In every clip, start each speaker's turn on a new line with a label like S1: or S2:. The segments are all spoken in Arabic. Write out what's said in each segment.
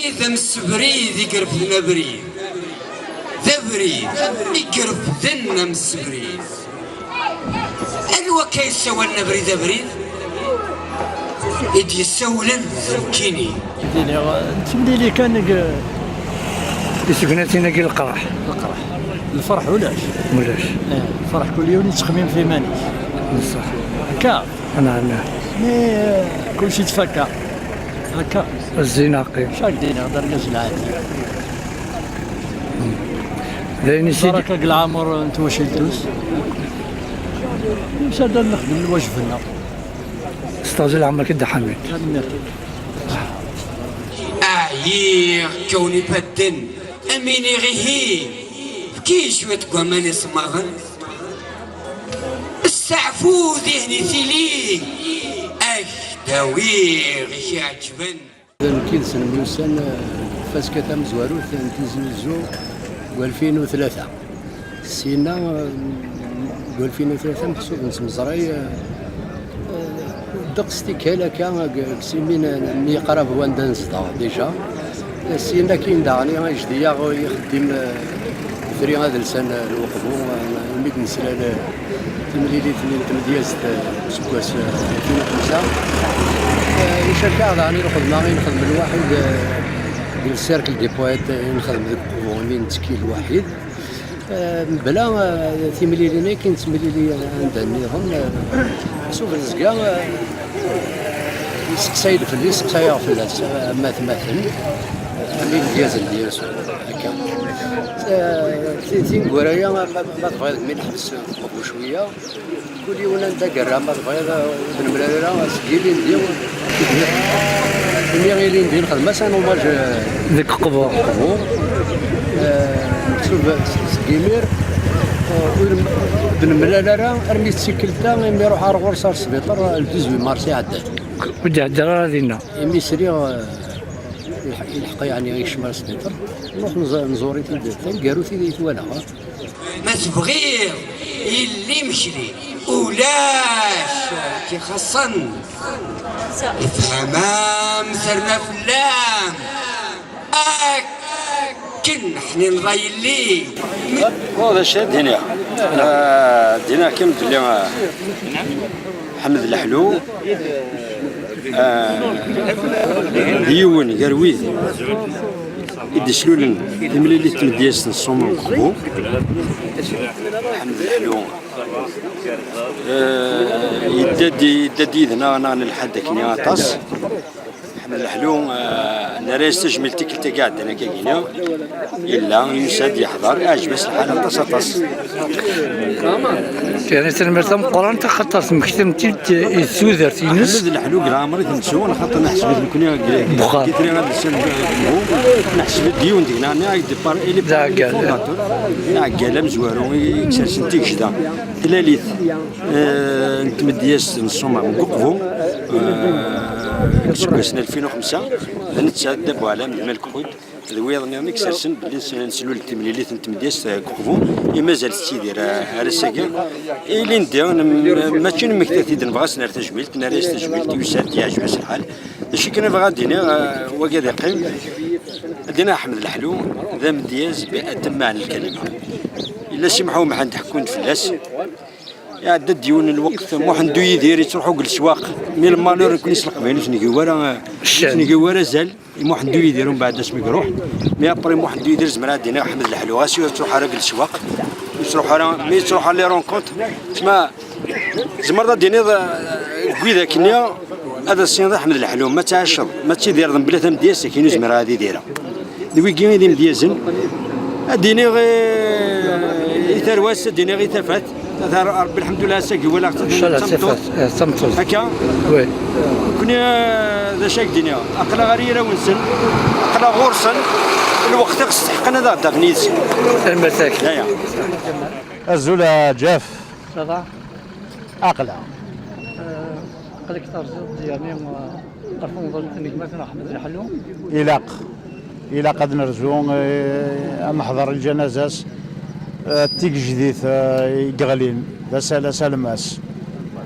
S1: إذا مسبريد يقرب ذنا بريد ذا بريد يقرب ذنا مسبريد الوا كيسوى لنا بريد بريد إدي يسولن زمكيني
S2: تمدي لي كان
S3: سكنتنا كي القرح
S2: الفرح ولاش الفرح كل يوم تخميم في ماني
S3: بصح
S2: هكا
S3: نعم
S2: مي كلشي تفكر هكا
S3: الزناقي
S2: شاك دينا درجة العادي
S3: لاني سيدي
S2: بركة العمر انتو شلتوس مشادا نخدم الواجبنا
S3: استاذ العمر كدا حميد
S1: كوني بدن أميني غيهين كي شوية قماني صماغن السعفو ذهني ثلي داوير شي عجبن
S4: كي سن موسان فاس كتام زوارو تنتزوزو 2003 سينا 2003 محسوب نسمزراي دقستي كالا كان كسيمين مي قراب هو ندان صدا ديجا سينا كاين داغني غاجديا يخدم فري هذا لسان الوقفو ميت نسلا تمليلي تمدياز سكواس 2005 يشجع داغني الخدمه نخدم الواحد ديال السيركل دي بويت نخدم ذاك الكوفونين تسكيل الواحد بلا تمليلي كاين تمليلي عندهم سوف الزكا يسقسايد في اللي يسقسايا في الناس مثلا اللي ديازل ديالو هكا ثلاثين كورايا ما تبغي من نحبس نقفو شويه كل يوم انت كرا ما تبغي بن ملاله سكيلي ندير ملي غير ندير الخدمه سانوماج
S3: ذاك قبور
S4: شوف سكيمير بن ملاله رميت سيكلتا ملي نروح على الغرسه السبيطار 18 مارس عدات
S3: ودي عدرا دينا
S4: يمي سري يلحق يعني يشمر السبيطار نروح نزوري تلقارو يتوالا
S1: ما تبغيه اللي مشري ولاش كي خصن الحمام سرنا فلام كن حنين غايلي
S5: هذا الشيء دينا دينا كم تقول محمد الحلو ديون قرويد يدشلولن المليلي تمدياس نصوم نقبو محمد الحلو يددي ذنا انا لحد كني عطاس محمد الحلو نراس تجمل تكلتا قاعد انا كاينه الا يساد يحضر اجبس الحال طاس
S3: يعني سنمرتم قران تخطرت مكتمتي السوذر تينس
S5: محمد الحلو غرامر تنسو انا خاطر نحسب كوني
S3: بخار
S5: كثير هذا السنه نحسب ديون دينا انا ديبار الي قال مزوارو يكسر سنتي كشدا تلاليث نتمدياس نصوم نقفو سنة 2005 نتساد بوالا من الملك خود ذويض نيومي كسرسن بلي نسلو التمليليت نتمدياس كوفو مازال السيدي راه ساكن إلي ندير ماشي مكتاتي نبغاس نار تجميلت ناريس تجميلت يساد يعجب الحال هادشي كنا بغا دينا وكاد يقيم دينا أحمد الحلو ذا مدياز بأتم معنى الكلمة إلا سمحوا ما حد حكون فلاس عدد ديون الوقت محندو يدير تروحوا للسواق مي المالور يكون يسلق بينو شنو ورا زال محندو يديروا من بعد اسمي يروح مي ابري محندو يدير زمرا دينا احمد الحلو غاسي تروح على السواق تروح على مي تروح على لي رونكونت تسمى زمرا دينا كويدا كنيا هذا السين احمد الحلو ما تعشر ما تيدير ذنب ثم دياس كاينو زمرا هذه دايره دوي كاين ديال ديازن ديني غي ثرواس ديني غي ثفات ربي الحمد لله ساكي ولا
S3: تمطوط
S5: هكا
S3: وي
S5: كنا ذا شاك دنيا اقلا غريره ونسن اقلا غورسن الوقت خص حقنا ذا دغنيز
S3: المساكن
S5: يا
S6: الزولا جاف
S2: صافا
S6: اقلا
S2: قال لك ترجع يعني عرفوا نظن مثلا احمد الحلو
S6: الى قد نرجو محضر الجنازات تيك جديد يقغلين ذا سلماس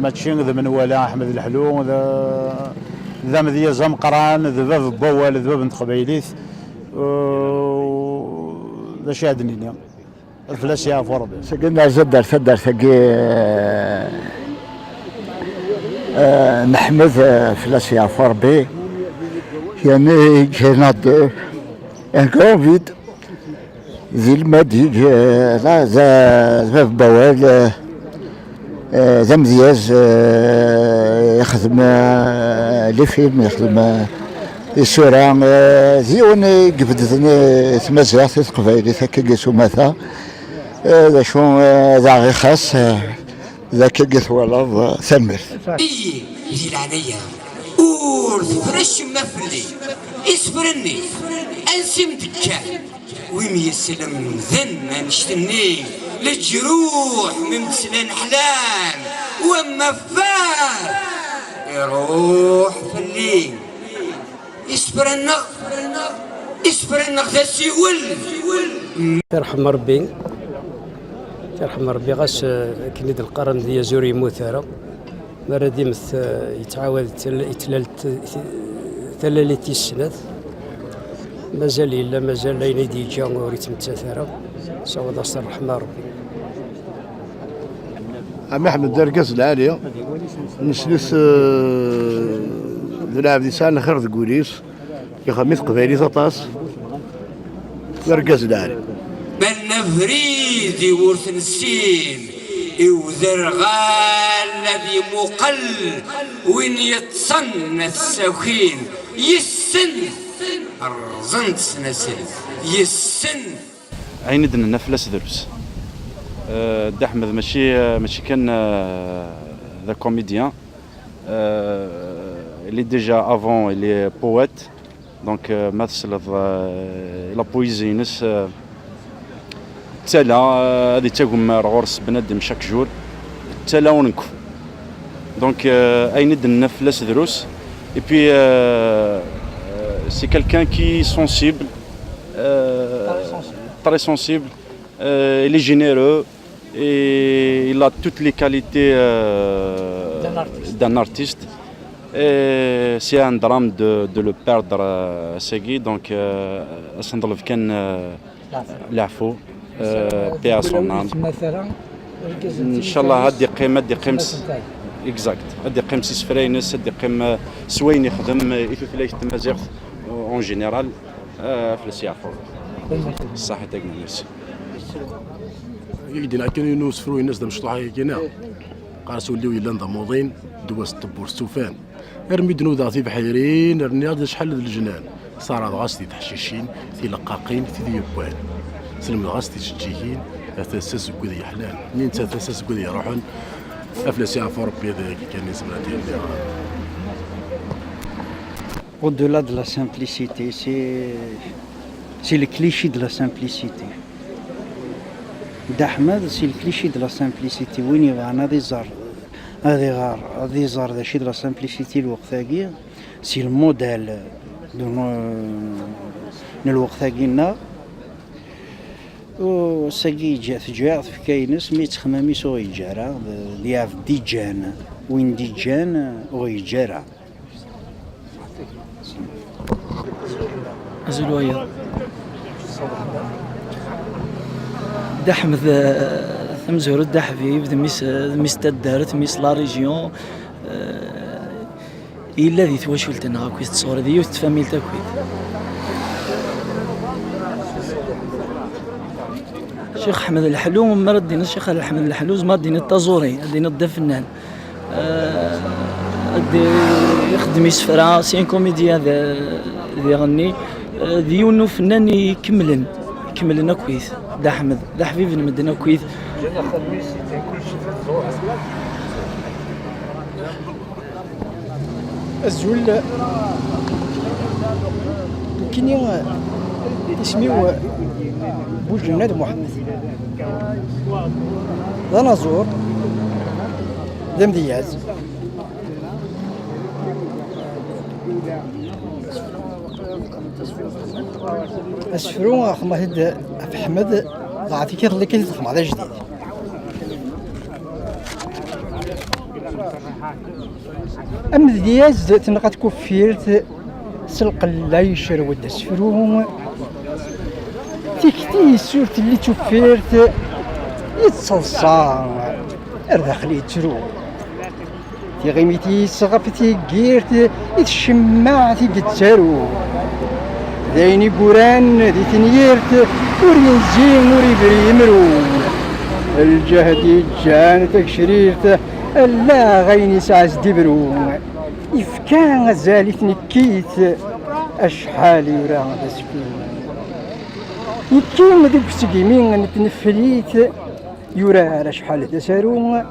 S6: ماتشي ذا من ولا احمد الحلو ذا ذا مذيا زمقران ذباب بوال ذباب بنت قبيليث ذا شاهدني اليوم الفلاس يا فربي
S3: سكن زدر سدر سكي محمد فلاس يا فربي يعني كانت انكروفيد ذي المديج لا ذا بوال ذا مزياز يخدم لي فيلم يخدم الصورة ذيوني قبضتني تمازيغ في قبايلي هكا سماثا ذا شو ذا غي خاص ذا كي ثوالظ ثمر
S1: يجي العنية قول فرش مفلي اصبرني انسم دكا ويم يسلم ذن نشتني للجروح من سنان حلال وما فار يروح في الليل اصبرنا ذا سيول
S7: يرحم ربي غاش كنيد القرن ديال زوري يموت راه مرة ديمت يتعاود يتلال ثلاليتي السنات مازال إلا مازال لا ينادي جا وريت متاثرة سوا داس الرحمة ربي
S8: عمي أحمد دار كاس العالية نسلس ذلعب دي ساعة خير ذكوريس يخميس قبالي طاس دار كاس العالية
S1: بلنا فريدي ورث السين وذرغال الذي مقل وين يتصن السوخين يسن الرزنت سنسل يسن
S9: عين دنا نفلس دروس احمد ماشي كان ذا كوميديان اللي ديجا افون اللي بويت دونك مثل لا بويزي نس تالا هذه تاقوم غورس بنادم شاك جور تالا ونكو دونك اين دنا نفلس دروس اي بي c'est quelqu'un qui est sensible, très sensible, il est généreux et il a toutes les qualités d'un artiste. Et c'est un drame de le perdre, Segui, donc Sandrov Ken Lafo, paix à son âme. Inch'Allah, هادي قيمس exact. هادي قيمس سفرينس، هادي قيم سوين يخدم إثوثلاث تمازيغ en général في السياحة الصحة تاعنا الناس
S8: يدينا كانوا ينوسفروا الناس دا مشطوحة كينا قاسوا اللي ويلا نضموضين دواس الطبور السوفان ارمي دنودا في بحيرين رني شحال الجنان صار هذا غاستي تحشيشين في لقاقين في يبان سلم غاستي تشجيكين ثاسس كذا يحلان منين ثاسس كذا يروحون افلاس يعرفوا ربي هذا كان يسمع ديال
S3: Au-delà de la simplicité, c'est le cliché de la simplicité. D'Ahmed, c'est le cliché de la simplicité. Oui, il y a des arts, de la simplicité, c'est le modèle de l'Oukhthagina. وساقي جات في كاينس مي تخمامي سو يجارا دياف ديجان وين ديجان ويجارا
S2: أزلوية دحمد ثم زهر الدحفيف ذميس تدارت ذميس لا ريجيون إلا ذي تواشولتنا كويس تصور ذي وتفاميل تاكويت الشيخ أحمد الحلوم مرة دينا الشيخ أحمد الحلوز ما دينا التازوري دينا الدفنان يخدم يسفرا سين كوميديا ذي غني ذيونو فنان يكملنا كويس دا أحمد دا حبيب نمدنا كويس
S10: الزول كيني اسمي بوجناد محمد ذا نازور ذا مدياز اسفرو اخما هاد احمد ضاعتي كي كنت تخمع هذا جديد أمدياز تنقات كفيرت سلق الليش رود سفروم تكتي سورت اللي تفيرت يتصلصا رداخلي ترو تي غيميتي سغفتي جيرت يتشمع في قتارو دايني بوران دي تنيرت ورينزين وريبري مرون الجهد جان تكشريرت لا غيني ساعز دبرون إفكان غزالت نكيت أشحال يرى دسكون يكيم دوك سقيمين نتنفليت يرى على شحال دسارون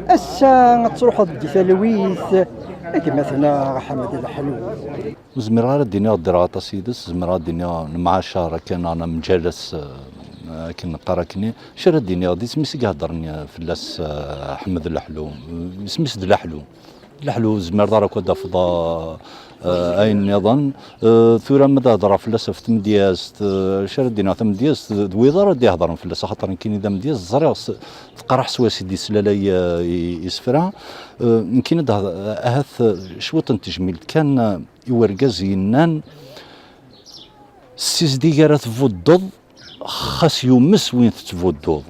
S10: أسا تروح ضد ثلويث مثلا حمد الحلو
S11: زمرار الدنيا الدراطة سيدس زمرار الدنيا المعاشرة كان أنا مجلس كن قراكني شر الدنيا دي سميس قهدرني فلاس حمد الحلو سميس الحلو زمر دارك ودا فضا اين يظن ثورة مدى هضر فلاس في تمدياز شر الدنيا تمدياز دويضار دي هضرن فلاس خاطر كاين اذا مدياز زريع تقرح سواسي دي سلاله يسفرها يمكن هذا شوط تجميل كان يورقز ينان السيس دي قالت فضض خاص يومس وين تتفودو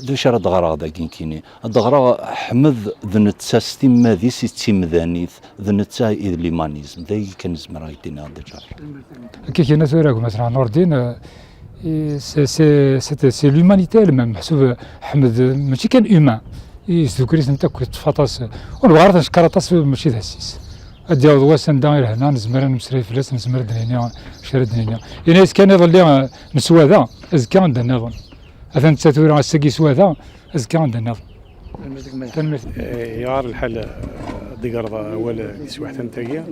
S11: دو شرا دغرا داكين كيني دغرا حمد ذنتسا ما ذي سيتيم ذانيث ذنتسا إذليمانيزم ذاي كان زمرا يدينا هذا الجار
S12: كي كاين ثورة مثلا نوردين سي لومانيتي المهم محسوب حمد ماشي كان اومان يزوكريس نتا كنت تفاطاس ونبغى نشكرطاس ماشي ذا السيس أدي واسن داير هنا نزمر نمسري فلاس نزمر دنيا شر الدنيا يعني إذا كان يظل نسوا ذا إذا كان عندنا نظن أثناء تثورة السقي سوا ذا إذا كان عندنا نظن
S13: يار الحل دقرضة أول كسوح تنتقيا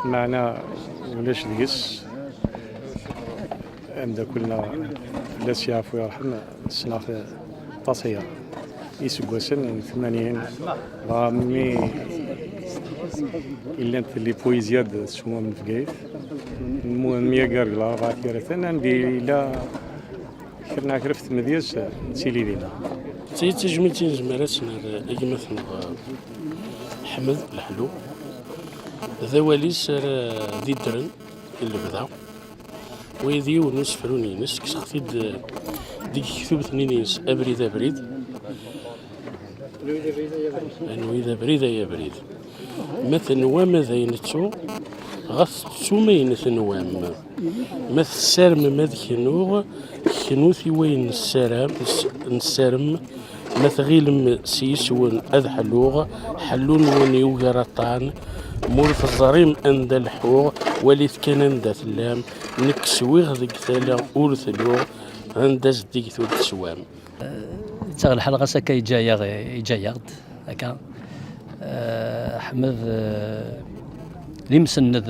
S13: معنا ولاش دقس عند كلنا فلاس يعرفوا يرحم السنة تصير يسوق سن 80 رامي إلا أنت اللي بويزياد سوما من فقايف مية قارقلا غاتيرة عندي إلا كرنا كرفت مدياس نسيلي لينا
S14: تجمل تنزمرات اللي مثلا حمد الحلو ذواليس ذي درن اللي بدا ويذي ونس فرونينس كسختيد ديك كتب ثنينيس أبريد أنو إذا بريد يا بريد مثل نوام ذي نتسو غث تسومين ثنوام مثل سارم ماذ كنوثي وين السارم مثل غيلم سيس ون أذحلوغ حلون ون يوغرطان مورث الظريم أند الحوغ وليث كان أند ثلام نكسويغ ذيك ثلا أورث لوغ أندز ديك ثول تسوام
S15: تاع الحلقه ساكا يجايغ هكا حمد اللي مسند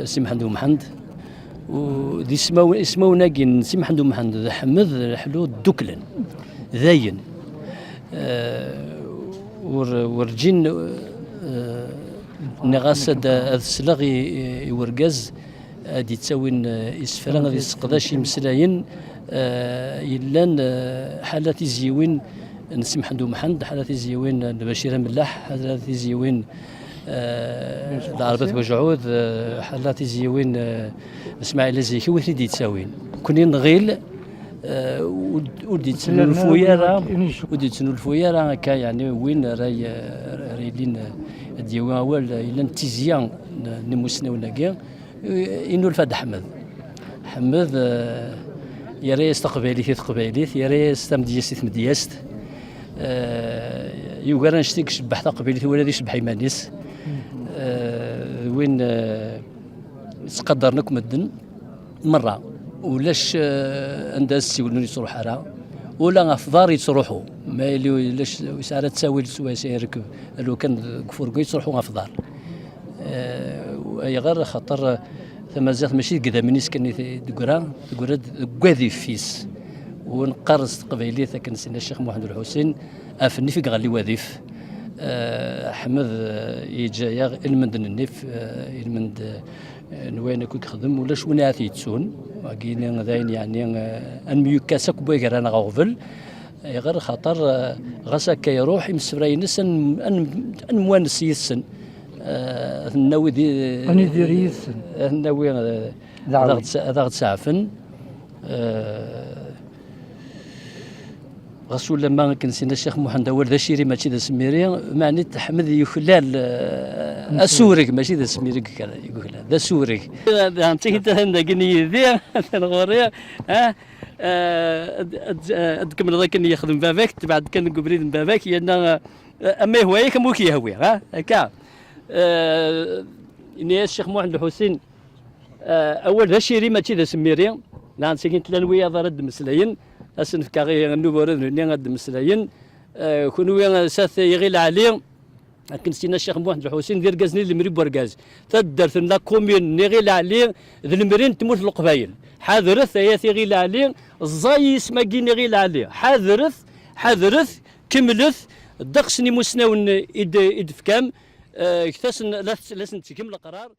S15: سي محمد ومحمد ودي اسمو ناقين سي محمد ومحمد حمد الحلو الدكلن ذاين ورجين نغاس هذا السلاغ يورقاز هادي تساوين يسفران هادي السقداشي مسلاين يلان حالات زيوين نسي محمد ومحمد حالات زيوين بشير ملاح حالات زيوين العربة بوجعود حالات زيوين اسماعيل زيكي وين دي تساوين كوني نغيل ودي تسنو الفويرة ودي تسنو الفويرة هكا يعني وين رايلين ديوان اول يلان تيزيان نموسنا وناكيا انو الفاد حمد يا ريس تقبيليت يا ريس تمديست مديست يوغرا نشتيك شبح تقبيليت ولا يشبح يمانيس وين تقدرنك مدن مره ولاش عندها السيول يصروح حرا ولا افضار يتروحوا ما اللي لاش ساعات تساوي سواسي يركب لو كان كفور يصروحوا افضار اي غير خاطر ثم زاد ماشي قدامني سكني دكرا كواذي فيس ونقرص قبيلي كان سيدنا الشيخ محمد الحسين افني في غالي واذيف حمد يجايا المند النف المند نوين كنت خدم ولا شو ناتي تسون كاين ذاين يعني ان ميكاسك بوغرا غوفل غير خاطر غاس هكا يروح يمسفراينس نموانس يسن الناوي
S2: راني دير يسن
S15: الناوي هذا غتسعفن غسول لما كنسينا الشيخ محمد اول ذا شيري ماشي ذا سميري معني تحمد يخلال السوري ماشي ذا سميري يقول ذا سوري انت كني ذي الغوريه ها تكمل ذاك اللي يخدم باباك بعد كان قبريد باباك لان اما هو هيك موك يهوي ها هكا اني الشيخ محمد الحسين اول ذا شيري ماشي ذا سميري لان سكين تلانويه ضرد مسلاين اسن فكاغي نوبورد ني غاد مسلاين كونوا ساث يغيل عليه كنسينا الشيخ محمد الحسين دير كازني المري بوركاز تدرت لا كوميون نغيل عليه ذي المرين تموت القبايل حاضرث يا غيل عليه الزايس ما كي نغيل عليه حاضرث كملث دقسني مسناون اد فكام كتاسن لاسن تكمل القرار